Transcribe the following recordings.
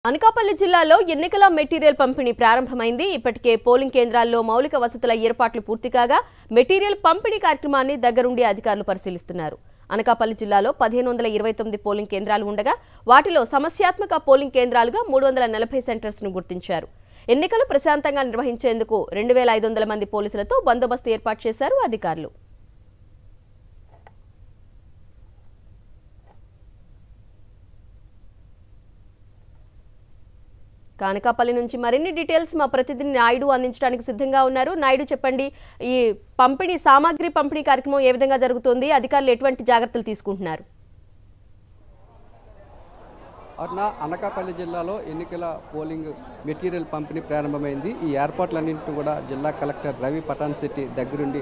అనకాపల్లి జిల్లాలో ఎన్నికల మెటీరియల్ పంపిణీ ప్రారంభమైంది. ఇప్పటికే పోలింగ్ కేంద్రాల్లో మౌలిక వసతుల ఏర్పాట్లు పూర్తి కాగా మెటీరియల్ పంపిణీ కార్యక్రమాన్ని దగ్గరుండి అధికారులు పరిశీలిస్తున్నారు. అనకాపల్లి జిల్లాలో 1529 పోలింగ్ కేంద్రాలు ఉండగా వాటిలో సమస్యాత్మక పోలింగ్ కేంద్రాలుగా 340 సెంటర్స్ ను గుర్తించారు. ఎన్నికలు ప్రశాంతంగా నిర్వహించేందుకు 2500 మంది పోలీసులతో బందోబస్తు ఏర్పాటు చేశారు అధికారులు. అనకాపల్లి నుంచి మరిన్ని డీటెయిల్స్ మా ప్రతినిధి నాయుడు అందించడానికి సిద్ధంగా ఉన్నారు. నాయుడు, చెప్పండి, ఈ సామాగ్రి పంపిణీ కార్యక్రమం ఏ విధంగా జరుగుతుంది? అధికారులు ఎటువంటి జాగ్రత్తలు తీసుకుంటున్నారు? అనకాపల్లి జిల్లాలో ఎన్నికల పోలింగ్ మెటీరియల్ పంపిణీ ప్రారంభమైంది. ఈ ఏర్పాట్లన్నింటినీ కూడా జిల్లా కలెక్టర్ రవి పటాన్ శెట్టి దగ్గరుండి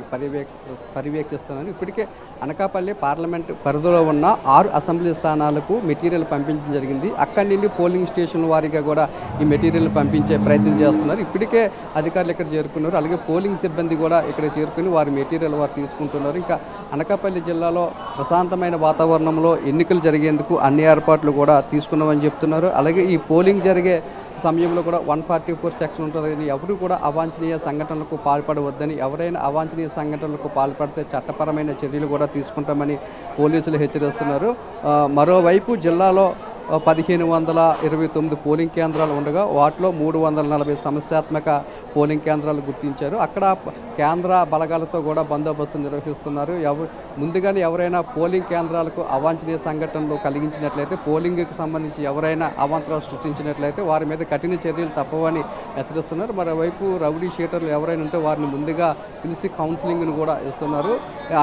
పర్యవేక్షిస్తున్నారు. ఇప్పటికే అనకాపల్లి పార్లమెంట్ పరిధిలో ఉన్న 6 అసెంబ్లీ స్థానాలకు మెటీరియల్ పంపించడం జరిగింది. అక్కడి నుండి పోలింగ్ స్టేషన్ వారీగా కూడా ఈ మెటీరియల్ పంపించే ప్రయత్నం చేస్తున్నారు. ఇప్పటికే అధికారులు ఇక్కడ చేరుకున్నారు. అలాగే పోలింగ్ సిబ్బంది కూడా ఇక్కడ చేరుకుని వారి మెటీరియల్ వారు తీసుకుంటున్నారు. ఇంకా అనకాపల్లి జిల్లాలో ప్రశాంతమైన వాతావరణంలో ఎన్నికలు జరిగేందుకు అన్ని ఏర్పాట్లు కూడా తీసుకున్నామని చెప్తున్నారు. అలాగే ఈ పోలింగ్ జరిగే సమయంలో కూడా 144 సెక్షన్ ఉంటుందని, ఎవరు కూడా అవాంఛనీయ సంఘటనలకు పాల్పడవద్దని, ఎవరైనా అవాంఛనీయ సంఘటనలకు పాల్పడితే చట్టపరమైన చర్యలు కూడా తీసుకుంటామని పోలీసులు హెచ్చరిస్తున్నారు. మరోవైపు జిల్లాలో 1529 పోలింగ్ కేంద్రాలు ఉండగా వాటిలో 340 సమస్యాత్మక పోలింగ్ కేంద్రాలు గుర్తించారు. అక్కడ కేంద్ర బలగాలతో కూడా బందోబస్తు నిర్వహిస్తున్నారు. ముందుగానే ఎవరైనా పోలింగ్ కేంద్రాలకు అవాంఛనీయ సంఘటనలు కలిగించినట్లయితే, పోలింగ్కి సంబంధించి ఎవరైనా అవాంతరాలు సృష్టించినట్లయితే వారి మీద కఠిన చర్యలు తప్పవని హెచ్చరిస్తున్నారు. మరోవైపు రౌడీ షీటర్లు ఎవరైనా ఉంటే వారిని ముందుగా పిలిచి కౌన్సిలింగ్ను కూడా ఇస్తున్నారు.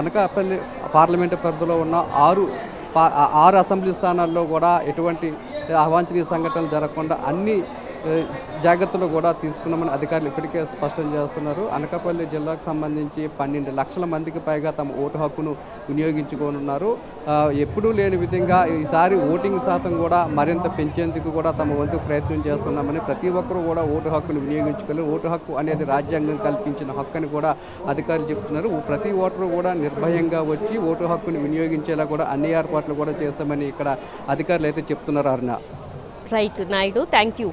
అనకాపల్లి పార్లమెంటు పరిధిలో ఉన్న 6 అసెంబ్లీ స్థానాల్లో కూడా ఎటువంటి అవాంఛనీయ సంఘటనలు జరగకుండా అన్ని జాగ్రత్తలు కూడా తీసుకున్నామని అధికారులు ఇప్పటికే స్పష్టం చేస్తున్నారు. అనకాపల్లి జిల్లాకు సంబంధించి 12 లక్షల మందికి పైగా తమ ఓటు హక్కును వినియోగించుకోనున్నారు. ఎప్పుడూ లేని విధంగా ఈసారి ఓటింగ్ శాతం కూడా మరింత పెంచేందుకు కూడా తమ వంతు ప్రయత్నం చేస్తున్నామని, ప్రతి ఒక్కరూ కూడా ఓటు హక్కును వినియోగించుకోవాలి. ఓటు హక్కు అనేది రాజ్యాంగం కల్పించిన హక్కు అని కూడా అధికారులు చెప్తున్నారు. ప్రతి ఓటరు కూడా నిర్భయంగా వచ్చి ఓటు హక్కును వినియోగించేలా కూడా అన్ని ఏర్పాట్లు కూడా చేశామని ఇక్కడ అధికారులు అయితే చెప్తున్నారు. Right Naidu, thank you.